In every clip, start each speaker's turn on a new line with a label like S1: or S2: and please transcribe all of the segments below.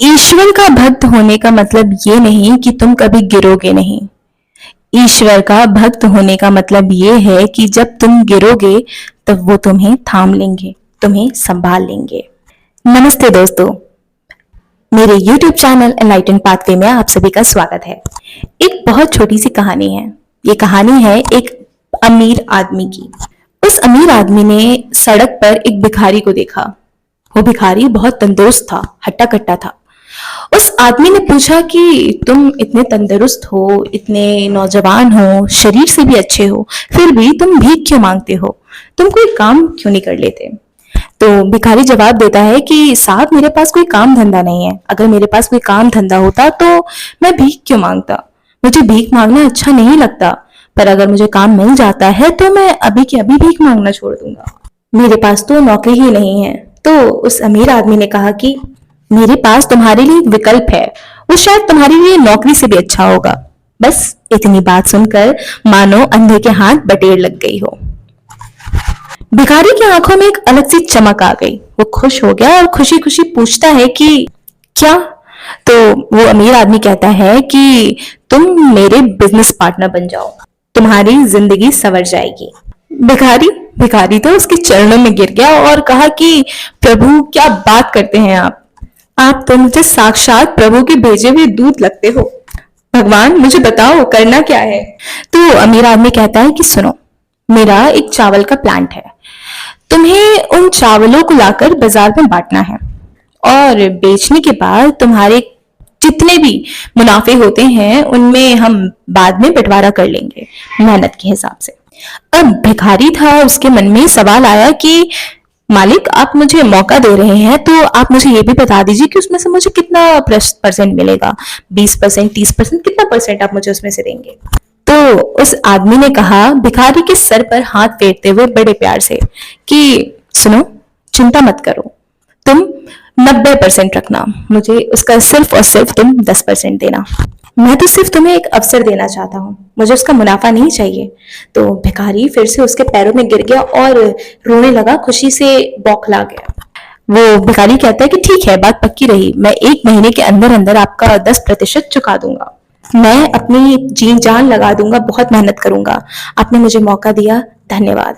S1: ईश्वर का भक्त होने का मतलब ये नहीं कि तुम कभी गिरोगे नहीं। ईश्वर का भक्त होने का मतलब ये है कि जब तुम गिरोगे तब वो तुम्हें थाम लेंगे, तुम्हें संभाल लेंगे। नमस्ते दोस्तों, मेरे YouTube चैनल एनलाइटन पाथवे में आप सभी का स्वागत है। एक बहुत छोटी सी कहानी है। ये कहानी है एक अमीर आदमी की। उस अमीर आदमी ने सड़क पर एक भिखारी को देखा। वो भिखारी बहुत तंदुरुस्त था, हट्टा कट्टा था। उस आदमी ने पूछा कि तुम इतने तंदुरुस्त हो, इतने नौजवान हो, शरीर से भी अच्छे हो, फिर भी तुम भीख क्यों मांगते हो? तुम कोई काम क्यों नहीं कर लेते? तो भिखारी जवाब देता है कि साहब, मेरे पास कोई काम धंधा नहीं है। अगर मेरे पास कोई काम धंधा होता तो मैं भीख क्यों मांगता? मुझे भीख मांगना अच्छा नहीं लगता, पर अगर मुझे काम मिल जाता है तो मैं अभी के अभी भीख मांगना छोड़ दूंगा। मेरे पास तो नौकरी ही नहीं है। तो उस अमीर आदमी ने कहा कि मेरे पास तुम्हारे लिए एक विकल्प है, वो शायद तुम्हारे लिए नौकरी से भी अच्छा होगा। बस इतनी बात सुनकर मानो अंधे के हाथ बटेर लग गई हो। भिखारी की आंखों में एक अलग सी चमक आ गई। वो खुश हो गया और खुशी खुशी पूछता है कि क्या? तो वो अमीर आदमी कहता है कि तुम मेरे बिजनेस पार्टनर बन जाओ, तुम्हारी जिंदगी संवर जाएगी। भिखारी भिखारी तो उसके चरणों में गिर गया और कहा कि प्रभु, क्या बात करते हैं आप तो मुझे साक्षात प्रभु के भेजे हुए दूत लगते हो। भगवान, मुझे बताओ करना क्या है? तो अमीर आदमी कहता है कि सुनो, मेरा एक चावल का प्लांट है। तुम्हें उन चावलों को लाकर बाजार में बांटना है और बेचने के बाद तुम्हारे जितने भी मुनाफे होते हैं उनमें हम बाद में बंटवारा कर लेंगे, मेहनत के हिसाब से। अब भिखारी था, उसके मन में सवाल आया कि मालिक, आप मुझे मौका दे रहे हैं तो आप मुझे ये भी बता दीजिए कि उसमें से मुझे कितना परसेंट मिलेगा? 20%, 30%, कितना परसेंट आप मुझे उसमें से देंगे? तो उस आदमी ने कहा भिखारी के सर पर हाथ फेरते हुए बड़े प्यार से कि सुनो, चिंता मत करो, तुम 90% रखना, मुझे उसका सिर्फ और सिर्फ तुम 10% देना। मैं तो सिर्फ तुम्हें एक अवसर देना चाहता हूँ, मुझे उसका मुनाफा नहीं चाहिए। तो भिखारी फिर से उसके पैरों में गिर गया और रोने लगा, खुशी से बौखला गया। वो भिखारी कहता है कि ठीक है, बात पक्की रही, मैं 1 महीने के अंदर अंदर आपका 10% चुका दूंगा। मैं अपनी जी जान लगा दूंगा, बहुत मेहनत करूंगा। आपने मुझे मौका दिया, धन्यवाद।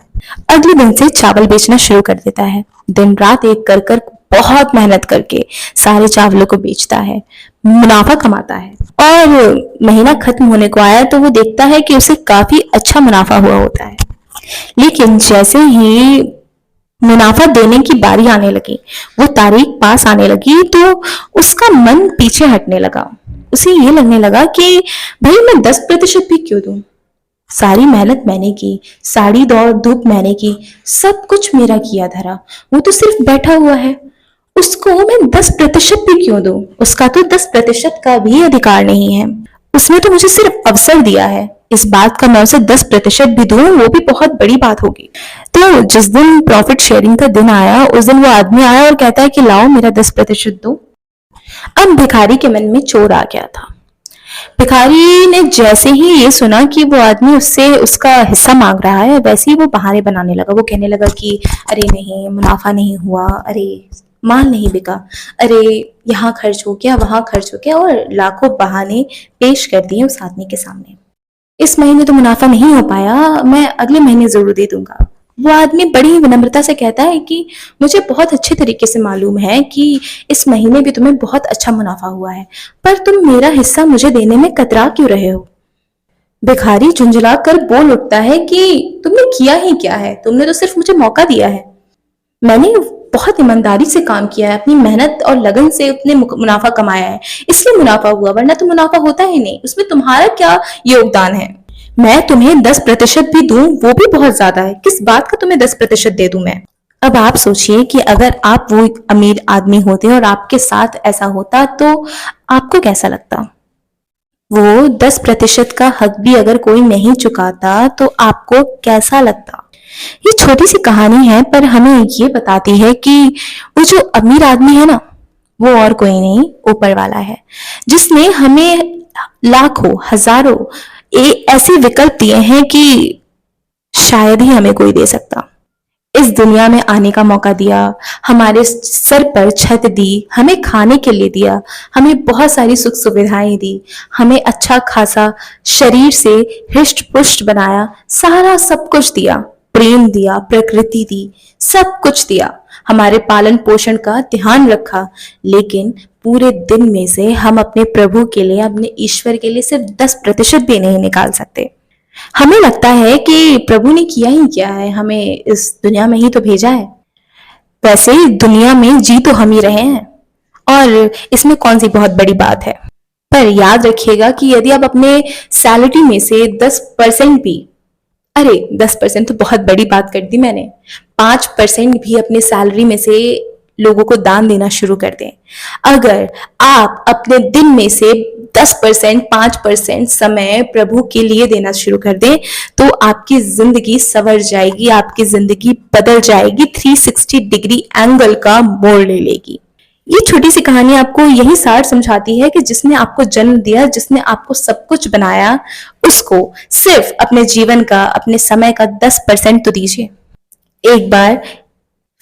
S1: अगले दिन से चावल बेचना शुरू कर देता है। दिन रात एक कर कर बहुत मेहनत करके सारे चावलों को बेचता है, मुनाफा कमाता है। और महीना खत्म होने को आया तो वो देखता है कि उसे काफी अच्छा मुनाफा हुआ होता है। लेकिन जैसे ही मुनाफा देने की बारी आने लगी, वो तारीख पास आने लगी, तो उसका मन पीछे हटने लगा। उसे ये लगने लगा कि भाई, मैं 10% भी क्यों दूं? सारी मेहनत मैंने की, सारी दौड़ धूप मैंने की, सब कुछ मेरा किया धरा, वो तो सिर्फ बैठा हुआ है। उसको मैं 10% भी क्यों दूं? उसका तो 10% का भी अधिकार नहीं है। उसने तो मुझे सिर्फ अवसर दिया है। इस बात का मैं उसे 10% भी दूं, वो भी बहुत बड़ी बात होगी। तो जिस दिन प्रॉफिट शेयरिंग का दिन आया, उस दिन वो आदमी आया और कहता है कि लाओ, मेरा 10% दो। अब भिखारी के मन में चोर आ गया था। भिखारी ने जैसे ही ये सुना कि वो आदमी उससे उसका हिस्सा मांग रहा है, वैसे ही वो बहाने बनाने लगा। वो कहने लगा कि अरे नहीं, मुनाफा नहीं हुआ, अरे माल नहीं बिका, अरे यहाँ खर्च हो गया, वहां खर्च हो गया, और लाखों बहाने पेश कर दिए उस आदमी के सामने। इस महीने तो मुनाफा नहीं हो पाया, मैं अगले महीने जरूर दे दूंगा। वो आदमी बड़ी ही विनम्रता से कहता है कि मुझे बहुत अच्छे तरीके से मालूम है कि इस महीने भी तुम्हें बहुत अच्छा मुनाफा हुआ है, पर तुम मेरा हिस्सा मुझे देने में कतरा क्यों रहे हो? भिखारी झुंझला कर बोल उठता है कि तुमने किया ही क्या है? तुमने तो सिर्फ मुझे मौका दिया है। मैंने बहुत ईमानदारी से काम किया है, अपनी मेहनत और लगन से उतने मुनाफा कमाया है, इसलिए मुनाफा हुआ, वरना तो मुनाफा होता ही नहीं। उसमें तुम्हारा क्या योगदान है? मैं तुम्हें 10% भी दूं, वो भी बहुत ज्यादा है। किस बात का तुम्हें 10% दे दूं मैं? अब आप सोचिए कि अगर आप वो अमीर आदमी होते और आपके साथ ऐसा होता तो आपको कैसा लगता? वो 10% का हक भी अगर कोई नहीं चुकाता तो आपको कैसा लगता? ये छोटी सी कहानी है, पर हमें ये बताती है कि वो जो अमीर आदमी है ना, वो और कोई नहीं, ऊपर वाला है, जिसने हमें लाखों हजारों ऐसे विकल्प दिए हैं कि शायद ही हमें कोई दे सकता। इस दुनिया में आने का मौका दिया, हमारे सर पर छत दी, हमें खाने के लिए दिया, हमें बहुत सारी सुख सुविधाएं दी, हमें अच्छा खासा शरीर से हृष्ट पुष्ट बनाया, सारा सब कुछ दिया, प्रेम दिया, प्रकृति दी, सब कुछ दिया, हमारे पालन पोषण का ध्यान रखा। लेकिन पूरे दिन में से हम अपने प्रभु के लिए, अपने ईश्वर के लिए सिर्फ 10% भी नहीं निकाल सकते। हमें लगता है कि प्रभु ने किया ही क्या है, हमें इस दुनिया में ही तो भेजा है। वैसे ही दुनिया में जी तो हम ही रहे हैं, और इसमें कौन सी बहुत बड़ी बात है। पर याद रखिएगा कि यदि आप अपने सैलरी में से 10% भी, अरे 10% तो बहुत बड़ी बात कर दी मैंने, 5% भी अपने सैलरी में से लोगों को दान देना शुरू कर दें। अगर आप अपने दिन में से 10%, 5% समय प्रभु के लिए देना शुरू कर दें, तो आपकी जिंदगी संवर जाएगी, आपकी जिंदगी बदल जाएगी, 360 डिग्री एंगल का मोड़ ले लेगी। ये छोटी सी कहानी आपको यही सार समझाती है कि जिसने आपको जन्म दिया, जिसने आपको सब कुछ बनाया, उसको सिर्फ अपने जीवन का, अपने समय का 10% तो दीजिए। एक बार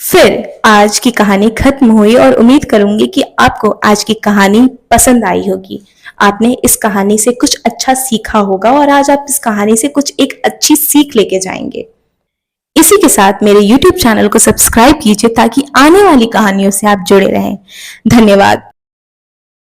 S1: फिर आज की कहानी खत्म हुई और उम्मीद करूंगी कि आपको आज की कहानी पसंद आई होगी। आपने इस कहानी से कुछ अच्छा सीखा होगा और आज आप इस कहानी से कुछ एक अच्छी सीख लेके जाएंगे। इसी के साथ मेरे YouTube चैनल को सब्सक्राइब कीजिए ताकि आने वाली कहानियों से आप जुड़े रहें। धन्यवाद।